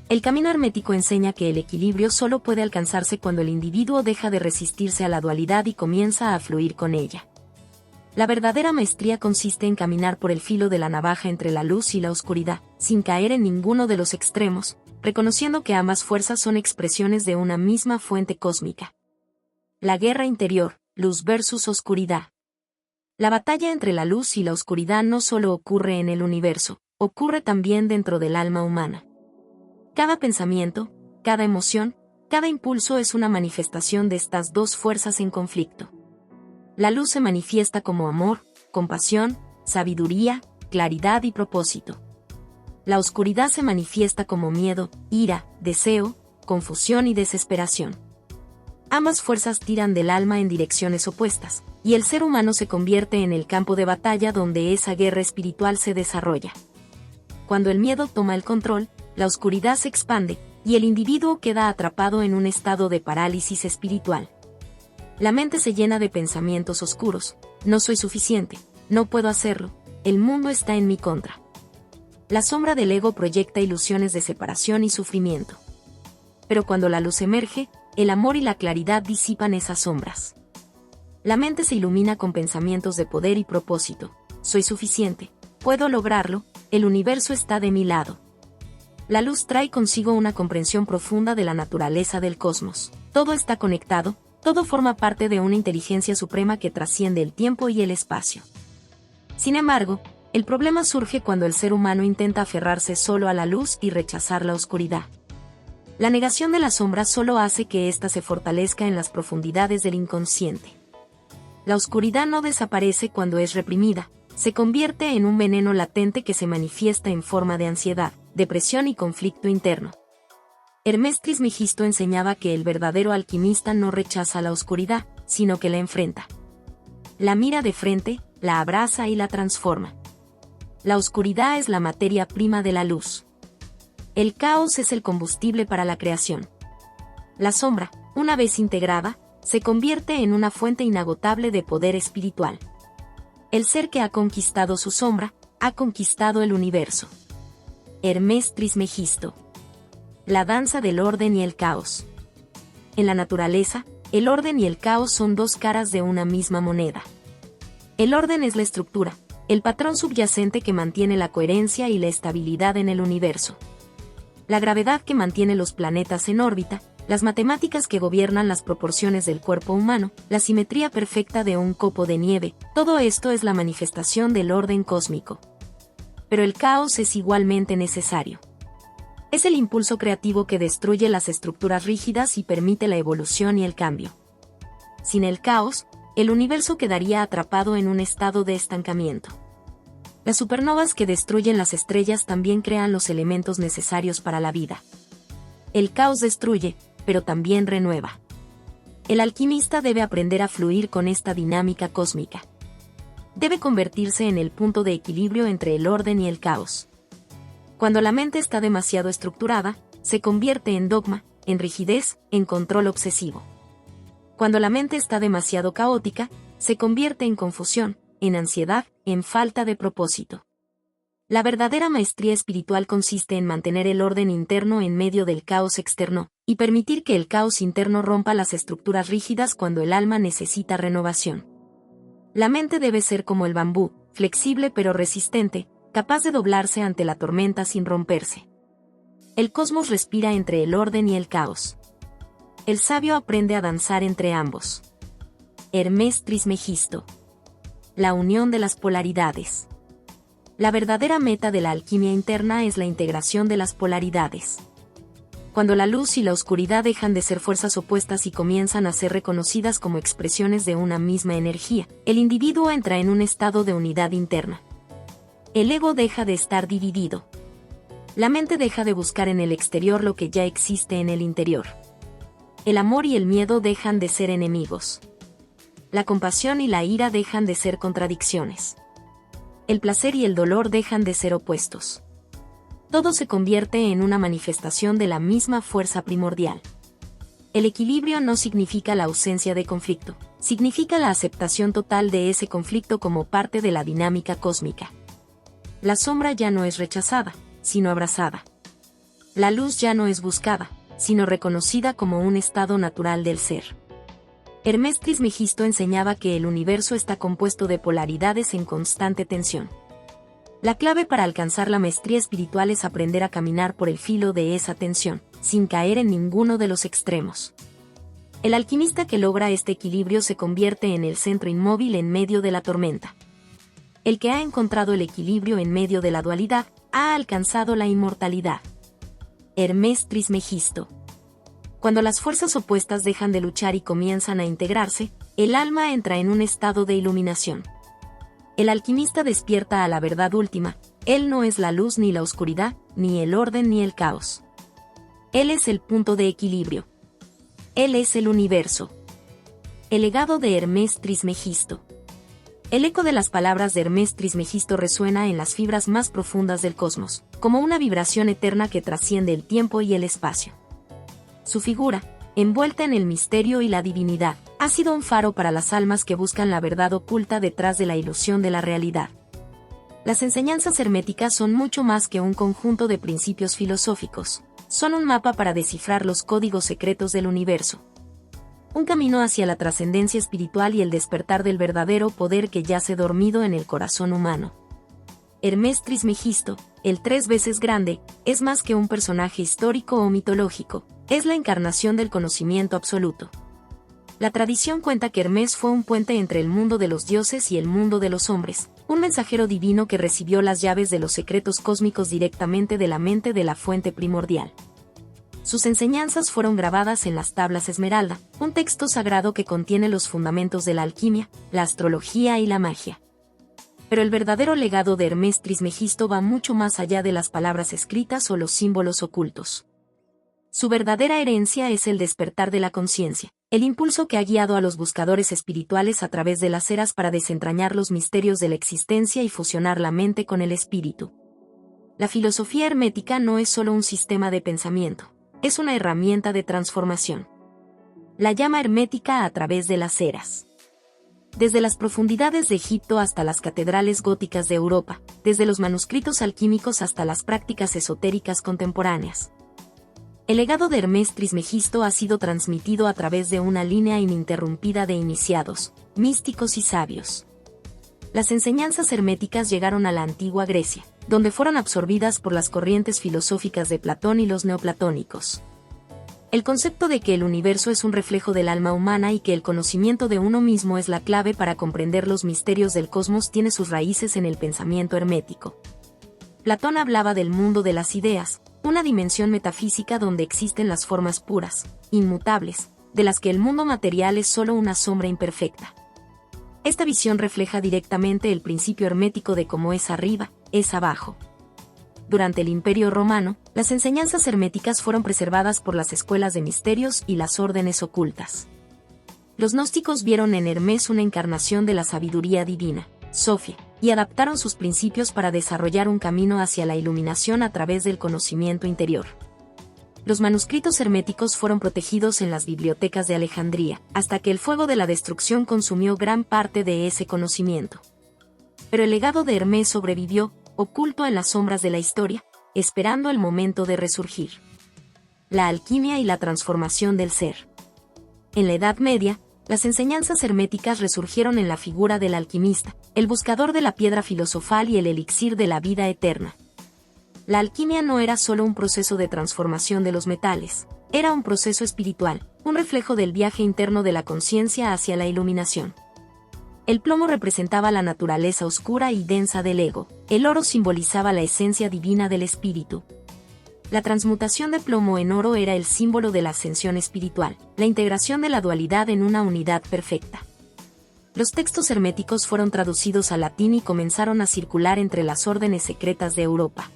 El camino hermético enseña que el equilibrio solo puede alcanzarse cuando el individuo deja de resistirse a la dualidad y comienza a fluir con ella. La verdadera maestría consiste en caminar por el filo de la navaja entre la luz y la oscuridad, sin caer en ninguno de los extremos, reconociendo que ambas fuerzas son expresiones de una misma fuente cósmica. La guerra interior, luz versus oscuridad. La batalla entre la luz y la oscuridad no solo ocurre en el universo, ocurre también dentro del alma humana. Cada pensamiento, cada emoción, cada impulso es una manifestación de estas dos fuerzas en conflicto. La luz se manifiesta como amor, compasión, sabiduría, claridad y propósito. La oscuridad se manifiesta como miedo, ira, deseo, confusión y desesperación. Ambas fuerzas tiran del alma en direcciones opuestas, y el ser humano se convierte en el campo de batalla donde esa guerra espiritual se desarrolla. Cuando el miedo toma el control, la oscuridad se expande, y el individuo queda atrapado en un estado de parálisis espiritual. La mente se llena de pensamientos oscuros: no soy suficiente, no puedo hacerlo, el mundo está en mi contra. La sombra del ego proyecta ilusiones de separación y sufrimiento. Pero cuando la luz emerge, el amor y la claridad disipan esas sombras. La mente se ilumina con pensamientos de poder y propósito: soy suficiente, puedo lograrlo, el universo está de mi lado. La luz trae consigo una comprensión profunda de la naturaleza del cosmos. Todo está conectado, todo forma parte de una inteligencia suprema que trasciende el tiempo y el espacio. Sin embargo, El problema surge cuando el ser humano intenta aferrarse solo a la luz y rechazar la oscuridad. La negación de la sombra solo hace que ésta se fortalezca en las profundidades del inconsciente. La oscuridad no desaparece cuando es reprimida, se convierte en un veneno latente que se manifiesta en forma de ansiedad, depresión y conflicto interno. Hermes Trismegisto enseñaba que el verdadero alquimista no rechaza la oscuridad, sino que la enfrenta. La mira de frente, la abraza y la transforma. La oscuridad es la materia prima de la luz. El caos es el combustible para la creación. La sombra, una vez integrada, se convierte en una fuente inagotable de poder espiritual. El ser que ha conquistado su sombra, ha conquistado el universo. Hermes Trismegisto. La danza del orden y el caos. En la naturaleza, el orden y el caos son dos caras de una misma moneda. El orden es la estructura, el patrón subyacente que mantiene la coherencia y la estabilidad en el universo. La gravedad que mantiene los planetas en órbita, las matemáticas que gobiernan las proporciones del cuerpo humano, la simetría perfecta de un copo de nieve, todo esto es la manifestación del orden cósmico. Pero el caos es igualmente necesario. Es el impulso creativo que destruye las estructuras rígidas y permite la evolución y el cambio. Sin el caos, el universo quedaría atrapado en un estado de estancamiento. Las supernovas que destruyen las estrellas también crean los elementos necesarios para la vida. El caos destruye, pero también renueva. El alquimista debe aprender a fluir con esta dinámica cósmica. Debe convertirse en el punto de equilibrio entre el orden y el caos. Cuando la mente está demasiado estructurada, se convierte en dogma, en rigidez, en control obsesivo. Cuando la mente está demasiado caótica, se convierte en confusión, en ansiedad, en falta de propósito. La verdadera maestría espiritual consiste en mantener el orden interno en medio del caos externo, y permitir que el caos interno rompa las estructuras rígidas cuando el alma necesita renovación. La mente debe ser como el bambú, flexible pero resistente, capaz de doblarse ante la tormenta sin romperse. El cosmos respira entre el orden y el caos. El sabio aprende a danzar entre ambos. Hermes Trismegisto. La unión de las polaridades. La verdadera meta de la alquimia interna es la integración de las polaridades. Cuando la luz y la oscuridad dejan de ser fuerzas opuestas y comienzan a ser reconocidas como expresiones de una misma energía, el individuo entra en un estado de unidad interna. El ego deja de estar dividido. La mente deja de buscar en el exterior lo que ya existe en el interior. El amor y el miedo dejan de ser enemigos. La compasión y la ira dejan de ser contradicciones. El placer y el dolor dejan de ser opuestos. Todo se convierte en una manifestación de la misma fuerza primordial. El equilibrio no significa la ausencia de conflicto, significa la aceptación total de ese conflicto como parte de la dinámica cósmica. La sombra ya no es rechazada, sino abrazada. La luz ya no es buscada, sino reconocida como un estado natural del ser. Hermes Trismegisto enseñaba que el universo está compuesto de polaridades en constante tensión. La clave para alcanzar la maestría espiritual es aprender a caminar por el filo de esa tensión, sin caer en ninguno de los extremos. El alquimista que logra este equilibrio se convierte en el centro inmóvil en medio de la tormenta. El que ha encontrado el equilibrio en medio de la dualidad, ha alcanzado la inmortalidad. Hermes Trismegisto. Cuando las fuerzas opuestas dejan de luchar y comienzan a integrarse, el alma entra en un estado de iluminación. El alquimista despierta a la verdad última, él no es la luz ni la oscuridad, ni el orden ni el caos. Él es el punto de equilibrio. Él es el universo. El legado de Hermes Trismegisto. El eco de las palabras de Hermes Trismegisto resuena en las fibras más profundas del cosmos, como una vibración eterna que trasciende el tiempo y el espacio. Su figura, envuelta en el misterio y la divinidad, ha sido un faro para las almas que buscan la verdad oculta detrás de la ilusión de la realidad. Las enseñanzas herméticas son mucho más que un conjunto de principios filosóficos, son un mapa para descifrar los códigos secretos del universo. Un camino hacia la trascendencia espiritual y el despertar del verdadero poder que yace dormido en el corazón humano. Hermes Trismegisto, el 3 veces grande, es más que un personaje histórico o mitológico, es la encarnación del conocimiento absoluto. La tradición cuenta que Hermes fue un puente entre el mundo de los dioses y el mundo de los hombres, un mensajero divino que recibió las llaves de los secretos cósmicos directamente de la mente de la fuente primordial. Sus enseñanzas fueron grabadas en las tablas Esmeralda, un texto sagrado que contiene los fundamentos de la alquimia, la astrología y la magia. Pero el verdadero legado de Hermes Trismegisto va mucho más allá de las palabras escritas o los símbolos ocultos. Su verdadera herencia es el despertar de la conciencia, el impulso que ha guiado a los buscadores espirituales a través de las eras para desentrañar los misterios de la existencia y fusionar la mente con el espíritu. La filosofía hermética no es solo un sistema de pensamiento, es una herramienta de transformación. La llama hermética a través de las eras. Desde las profundidades de Egipto hasta las catedrales góticas de Europa, desde los manuscritos alquímicos hasta las prácticas esotéricas contemporáneas. El legado de Hermes Trismegisto ha sido transmitido a través de una línea ininterrumpida de iniciados, místicos y sabios. Las enseñanzas herméticas llegaron a la antigua Grecia, donde fueron absorbidas por las corrientes filosóficas de Platón y los neoplatónicos. El concepto de que el universo es un reflejo del alma humana y que el conocimiento de uno mismo es la clave para comprender los misterios del cosmos tiene sus raíces en el pensamiento hermético. Platón hablaba del mundo de las ideas, una dimensión metafísica donde existen las formas puras, inmutables, de las que el mundo material es solo una sombra imperfecta. Esta visión refleja directamente el principio hermético de cómo es arriba, es abajo. Durante el Imperio Romano, las enseñanzas herméticas fueron preservadas por las escuelas de misterios y las órdenes ocultas. Los gnósticos vieron en Hermes una encarnación de la sabiduría divina, Sofía, y adaptaron sus principios para desarrollar un camino hacia la iluminación a través del conocimiento interior. Los manuscritos herméticos fueron protegidos en las bibliotecas de Alejandría, hasta que el fuego de la destrucción consumió gran parte de ese conocimiento. Pero el legado de Hermes sobrevivió, oculto en las sombras de la historia, esperando el momento de resurgir. La alquimia y la transformación del ser. En la Edad Media, las enseñanzas herméticas resurgieron en la figura del alquimista, el buscador de la piedra filosofal y el elixir de la vida eterna. La alquimia no era solo un proceso de transformación de los metales, era un proceso espiritual, un reflejo del viaje interno de la conciencia hacia la iluminación. El plomo representaba la naturaleza oscura y densa del ego, el oro simbolizaba la esencia divina del espíritu. La transmutación de plomo en oro era el símbolo de la ascensión espiritual, la integración de la dualidad en una unidad perfecta. Los textos herméticos fueron traducidos al latín y comenzaron a circular entre las órdenes secretas de Europa.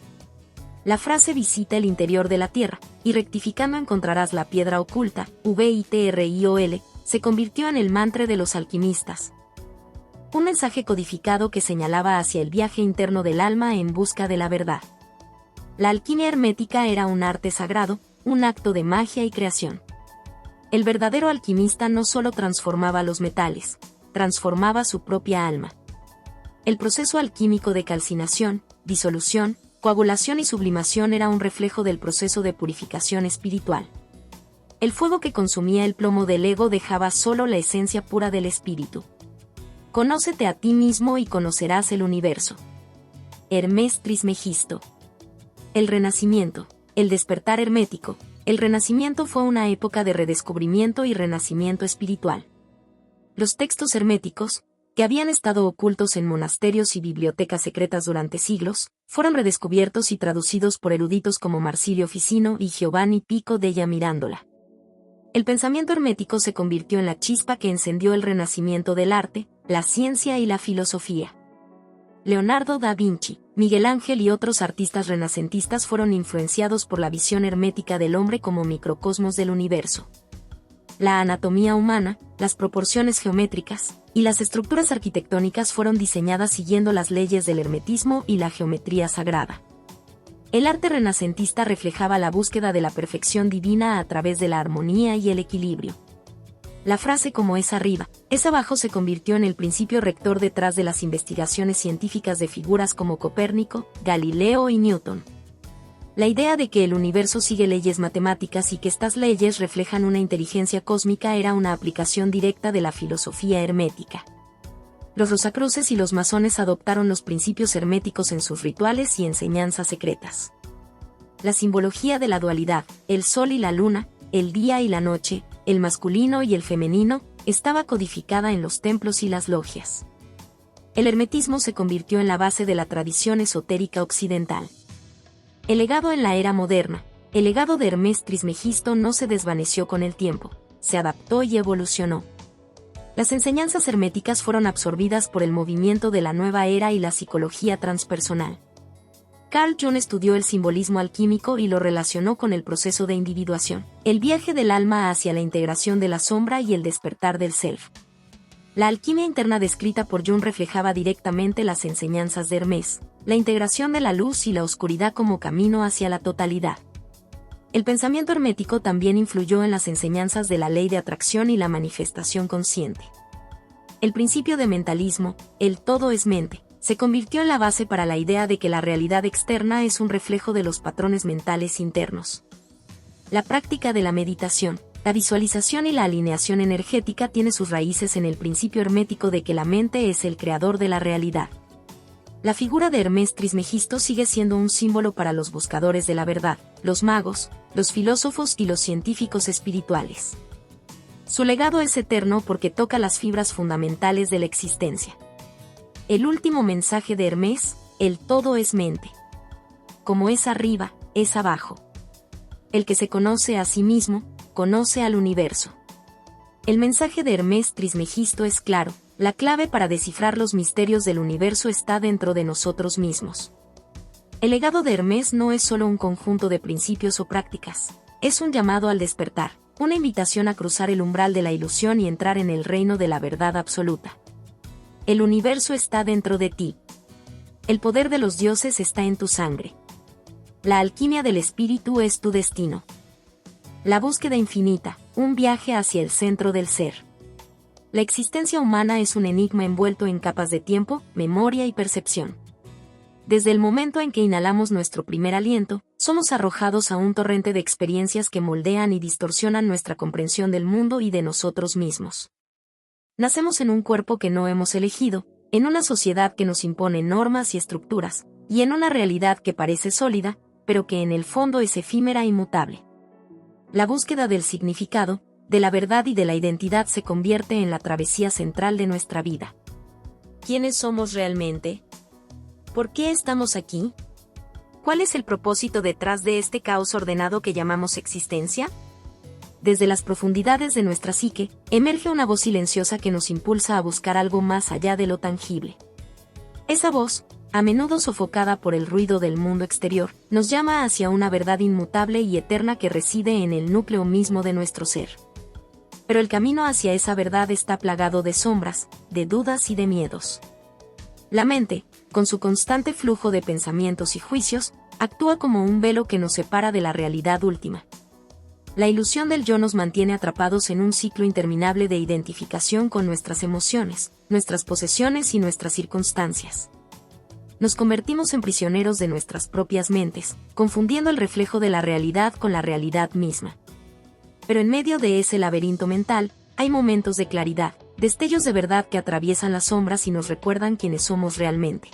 La frase visita el interior de la tierra, y rectificando encontrarás la piedra oculta, Vitriol, se convirtió en el mantra de los alquimistas. Un mensaje codificado que señalaba hacia el viaje interno del alma en busca de la verdad. La alquimia hermética era un arte sagrado, un acto de magia y creación. El verdadero alquimista no solo transformaba los metales, transformaba su propia alma. El proceso alquímico de calcinación, disolución, coagulación y sublimación era un reflejo del proceso de purificación espiritual. El fuego que consumía el plomo del ego dejaba solo la esencia pura del espíritu. Conócete a ti mismo y conocerás el universo. Hermes Trismegisto. El Renacimiento, el despertar hermético. El Renacimiento fue una época de redescubrimiento y renacimiento espiritual. Los textos herméticos, que habían estado ocultos en monasterios y bibliotecas secretas durante siglos, fueron redescubiertos y traducidos por eruditos como Marsilio Ficino y Giovanni Pico della Mirandola. El pensamiento hermético se convirtió en la chispa que encendió el renacimiento del arte, la ciencia y la filosofía. Leonardo da Vinci, Miguel Ángel y otros artistas renacentistas fueron influenciados por la visión hermética del hombre como microcosmos del universo. La anatomía humana, las proporciones geométricas y las estructuras arquitectónicas fueron diseñadas siguiendo las leyes del hermetismo y la geometría sagrada. El arte renacentista reflejaba la búsqueda de la perfección divina a través de la armonía y el equilibrio. La frase como es arriba, es abajo se convirtió en el principio rector detrás de las investigaciones científicas de figuras como Copérnico, Galileo y Newton. La idea de que el universo sigue leyes matemáticas y que estas leyes reflejan una inteligencia cósmica era una aplicación directa de la filosofía hermética. Los rosacruces y los masones adoptaron los principios herméticos en sus rituales y enseñanzas secretas. La simbología de la dualidad, el sol y la luna, el día y la noche, el masculino y el femenino, estaba codificada en los templos y las logias. el hermetismo se convirtió en la base de la tradición esotérica occidental. El legado en la era moderna, el legado de Hermés Trismegisto no se desvaneció con el tiempo, se adaptó y evolucionó. Las enseñanzas herméticas fueron absorbidas por el movimiento de la nueva era y la psicología transpersonal. Carl Jung estudió el simbolismo alquímico y lo relacionó con el proceso de individuación, el viaje del alma hacia la integración de la sombra y el despertar del self. La alquimia interna descrita por Jung reflejaba directamente las enseñanzas de Hermés, la integración de la luz y la oscuridad como camino hacia la totalidad. El pensamiento hermético también influyó en las enseñanzas de la ley de atracción y la manifestación consciente. El principio de mentalismo, el todo es mente, se convirtió en la base para la idea de que la realidad externa es un reflejo de los patrones mentales internos. La práctica de la meditación, la visualización y la alineación energética tiene sus raíces en el principio hermético de que la mente es el creador de la realidad. La figura de Hermés Trismegisto sigue siendo un símbolo para los buscadores de la verdad, los magos, los filósofos y los científicos espirituales. Su legado es eterno porque toca las fibras fundamentales de la existencia. El último mensaje de Hermés, el todo es mente. Como es arriba, es abajo. El que se conoce a sí mismo, conoce al universo. El mensaje de Hermés Trismegisto es claro, la clave para descifrar los misterios del universo está dentro de nosotros mismos. El legado de Hermés no es solo un conjunto de principios o prácticas, es un llamado al despertar, una invitación a cruzar el umbral de la ilusión y entrar en el reino de la verdad absoluta. El universo está dentro de ti. El poder de los dioses está en tu sangre. La alquimia del espíritu es tu destino. La búsqueda infinita, un viaje hacia el centro del ser. La existencia humana es un enigma envuelto en capas de tiempo, memoria y percepción. Desde el momento en que inhalamos nuestro primer aliento, somos arrojados a un torrente de experiencias que moldean y distorsionan nuestra comprensión del mundo y de nosotros mismos. Nacemos en un cuerpo que no hemos elegido, en una sociedad que nos impone normas y estructuras, y en una realidad que parece sólida, pero que en el fondo es efímera e inmutable. La búsqueda del significado, de la verdad y de la identidad se convierte en la travesía central de nuestra vida. ¿Quiénes somos realmente? ¿Por qué estamos aquí? ¿Cuál es el propósito detrás de este caos ordenado que llamamos existencia? Desde las profundidades de nuestra psique, emerge una voz silenciosa que nos impulsa a buscar algo más allá de lo tangible. Esa voz, a menudo sofocada por el ruido del mundo exterior, nos llama hacia una verdad inmutable y eterna que reside en el núcleo mismo de nuestro ser. Pero el camino hacia esa verdad está plagado de sombras, de dudas y de miedos. La mente, con su constante flujo de pensamientos y juicios, actúa como un velo que nos separa de la realidad última. La ilusión del yo nos mantiene atrapados en un ciclo interminable de identificación con nuestras emociones, nuestras posesiones y nuestras circunstancias. Nos convertimos en prisioneros de nuestras propias mentes, confundiendo el reflejo de la realidad con la realidad misma. Pero en medio de ese laberinto mental, hay momentos de claridad, destellos de verdad que atraviesan las sombras y nos recuerdan quiénes somos realmente.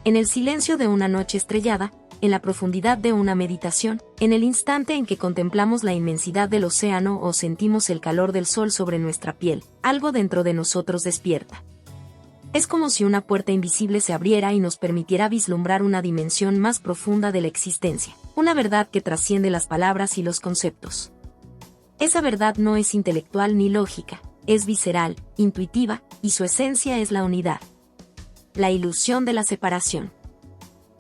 En el silencio de una noche estrellada, en la profundidad de una meditación, en el instante en que contemplamos la inmensidad del océano o sentimos el calor del sol sobre nuestra piel, algo dentro de nosotros despierta. Es como si una puerta invisible se abriera y nos permitiera vislumbrar una dimensión más profunda de la existencia, una verdad que trasciende las palabras y los conceptos. Esa verdad no es intelectual ni lógica, es visceral, intuitiva, y su esencia es la unidad. La ilusión de la separación.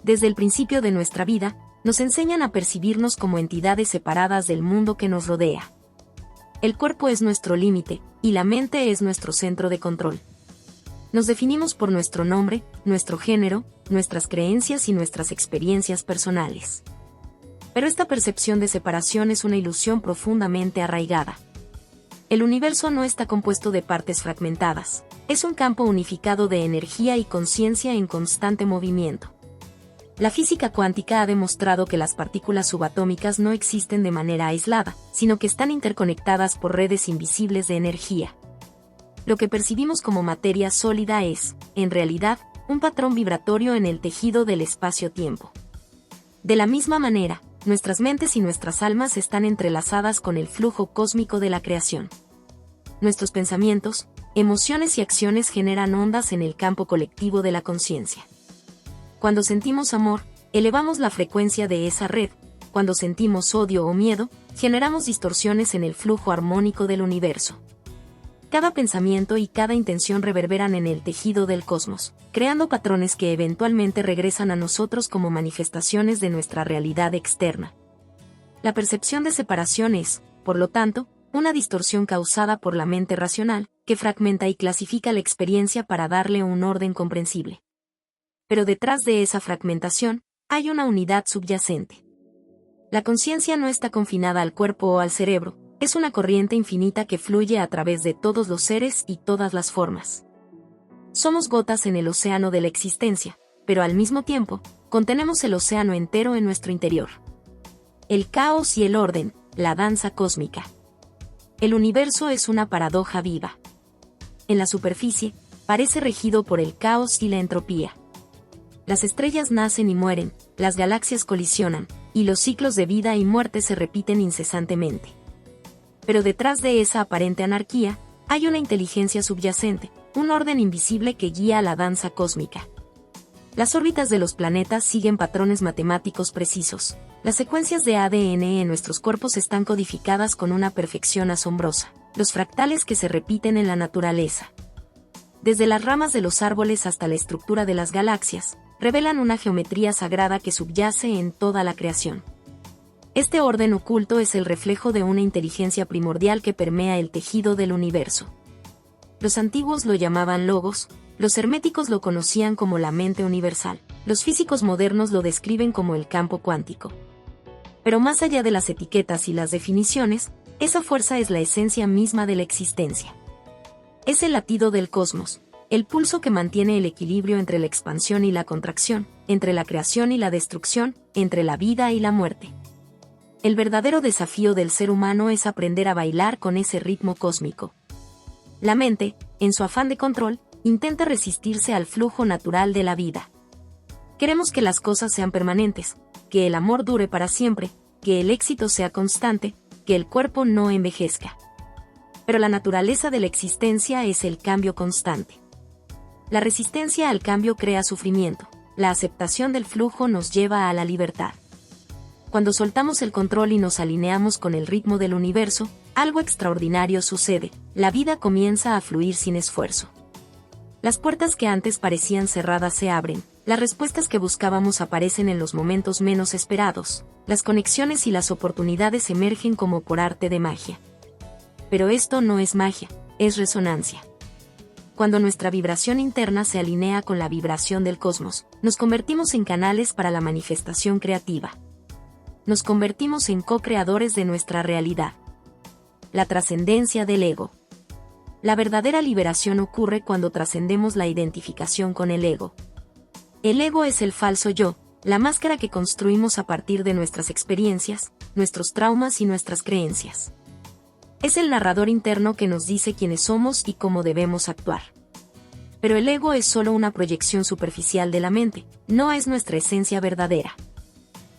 Desde el principio de nuestra vida, nos enseñan a percibirnos como entidades separadas del mundo que nos rodea. El cuerpo es nuestro límite, y la mente es nuestro centro de control. Nos definimos por nuestro nombre, nuestro género, nuestras creencias y nuestras experiencias personales. Pero esta percepción de separación es una ilusión profundamente arraigada. El universo no está compuesto de partes fragmentadas, es un campo unificado de energía y conciencia en constante movimiento. La física cuántica ha demostrado que las partículas subatómicas no existen de manera aislada, sino que están interconectadas por redes invisibles de energía. Lo que percibimos como materia sólida es, en realidad, un patrón vibratorio en el tejido del espacio-tiempo. De la misma manera, nuestras mentes y nuestras almas están entrelazadas con el flujo cósmico de la creación. Nuestros pensamientos, emociones y acciones generan ondas en el campo colectivo de la conciencia. Cuando sentimos amor, elevamos la frecuencia de esa red. Cuando sentimos odio o miedo, generamos distorsiones en el flujo armónico del universo. Cada pensamiento y cada intención reverberan en el tejido del cosmos, creando patrones que eventualmente regresan a nosotros como manifestaciones de nuestra realidad externa. La percepción de separación es, por lo tanto, una distorsión causada por la mente racional, que fragmenta y clasifica la experiencia para darle un orden comprensible. Pero detrás de esa fragmentación, hay una unidad subyacente. La conciencia no está confinada al cuerpo o al cerebro, es una corriente infinita que fluye a través de todos los seres y todas las formas. Somos gotas en el océano de la existencia, pero al mismo tiempo, contenemos el océano entero en nuestro interior. El caos y el orden, la danza cósmica. El universo es una paradoja viva. En la superficie, parece regido por el caos y la entropía. Las estrellas nacen y mueren, las galaxias colisionan, y los ciclos de vida y muerte se repiten incesantemente. Pero detrás de esa aparente anarquía, hay una inteligencia subyacente, un orden invisible que guía la danza cósmica. Las órbitas de los planetas siguen patrones matemáticos precisos. Las secuencias de ADN en nuestros cuerpos están codificadas con una perfección asombrosa. Los fractales que se repiten en la naturaleza, desde las ramas de los árboles hasta la estructura de las galaxias, revelan una geometría sagrada que subyace en toda la creación. Este orden oculto es el reflejo de una inteligencia primordial que permea el tejido del universo. Los antiguos lo llamaban logos, los herméticos lo conocían como la mente universal, los físicos modernos lo describen como el campo cuántico. Pero más allá de las etiquetas y las definiciones, esa fuerza es la esencia misma de la existencia. Es el latido del cosmos, el pulso que mantiene el equilibrio entre la expansión y la contracción, entre la creación y la destrucción, entre la vida y la muerte. El verdadero desafío del ser humano es aprender a bailar con ese ritmo cósmico. La mente, en su afán de control, intenta resistirse al flujo natural de la vida. Queremos que las cosas sean permanentes, que el amor dure para siempre, que el éxito sea constante, que el cuerpo no envejezca. Pero la naturaleza de la existencia es el cambio constante. La resistencia al cambio crea sufrimiento, la aceptación del flujo nos lleva a la libertad. Cuando soltamos el control y nos alineamos con el ritmo del universo, algo extraordinario sucede, la vida comienza a fluir sin esfuerzo. Las puertas que antes parecían cerradas se abren, las respuestas que buscábamos aparecen en los momentos menos esperados, las conexiones y las oportunidades emergen como por arte de magia. Pero esto no es magia, es resonancia. Cuando nuestra vibración interna se alinea con la vibración del cosmos, nos convertimos en canales para la manifestación creativa. Nos convertimos en co-creadores de nuestra realidad. La trascendencia del ego. La verdadera liberación ocurre cuando trascendemos la identificación con el ego. El ego es el falso yo, la máscara que construimos a partir de nuestras experiencias, nuestros traumas y nuestras creencias. Es el narrador interno que nos dice quiénes somos y cómo debemos actuar. Pero el ego es solo una proyección superficial de la mente, no es nuestra esencia verdadera.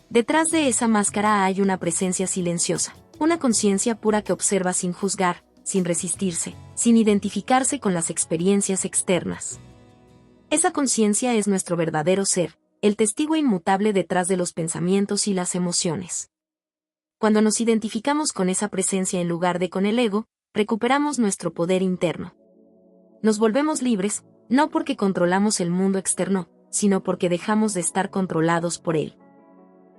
Detrás de esa máscara hay una presencia silenciosa, una conciencia pura que observa sin juzgar, sin resistirse, sin identificarse con las experiencias externas. Esa conciencia es nuestro verdadero ser, el testigo inmutable detrás de los pensamientos y las emociones. Cuando nos identificamos con esa presencia en lugar de con el ego, recuperamos nuestro poder interno. Nos volvemos libres, no porque controlamos el mundo externo, sino porque dejamos de estar controlados por él.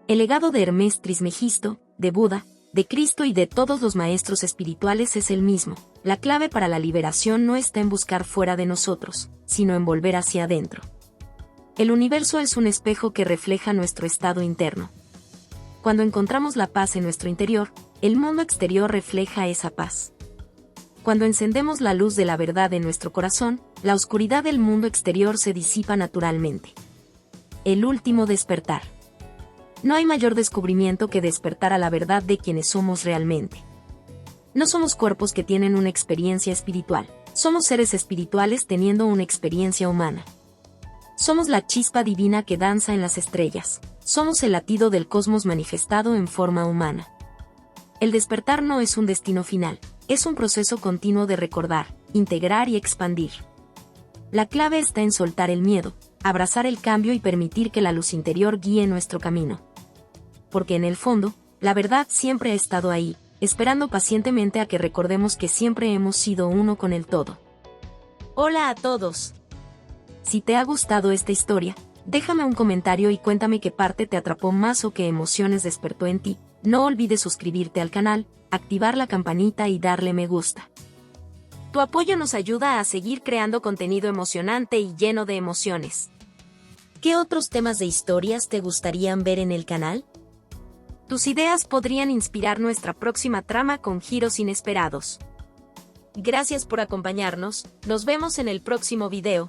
El legado de Hermes Trismegisto, de Buda, de Cristo y de todos los maestros espirituales es el mismo. La clave para la liberación no está en buscar fuera de nosotros, sino en volver hacia adentro. El universo es un espejo que refleja nuestro estado interno. Cuando encontramos la paz en nuestro interior, el mundo exterior refleja esa paz. Cuando encendemos la luz de la verdad en nuestro corazón, la oscuridad del mundo exterior se disipa naturalmente. El último despertar. No hay mayor descubrimiento que despertar a la verdad de quienes somos realmente. No somos cuerpos que tienen una experiencia espiritual, somos seres espirituales teniendo una experiencia humana. Somos la chispa divina que danza en las estrellas, somos el latido del cosmos manifestado en forma humana. El despertar no es un destino final, es un proceso continuo de recordar, integrar y expandir. La clave está en soltar el miedo, abrazar el cambio y permitir que la luz interior guíe nuestro camino. Porque en el fondo, la verdad siempre ha estado ahí, esperando pacientemente a que recordemos que siempre hemos sido uno con el todo. Hola a todos. Si te ha gustado esta historia, déjame un comentario y cuéntame qué parte te atrapó más o qué emociones despertó en ti. No olvides suscribirte al canal, activar la campanita y darle me gusta. Tu apoyo nos ayuda a seguir creando contenido emocionante y lleno de emociones. ¿Qué otros temas de historias te gustarían ver en el canal? Tus ideas podrían inspirar nuestra próxima trama con giros inesperados. Gracias por acompañarnos, nos vemos en el próximo video.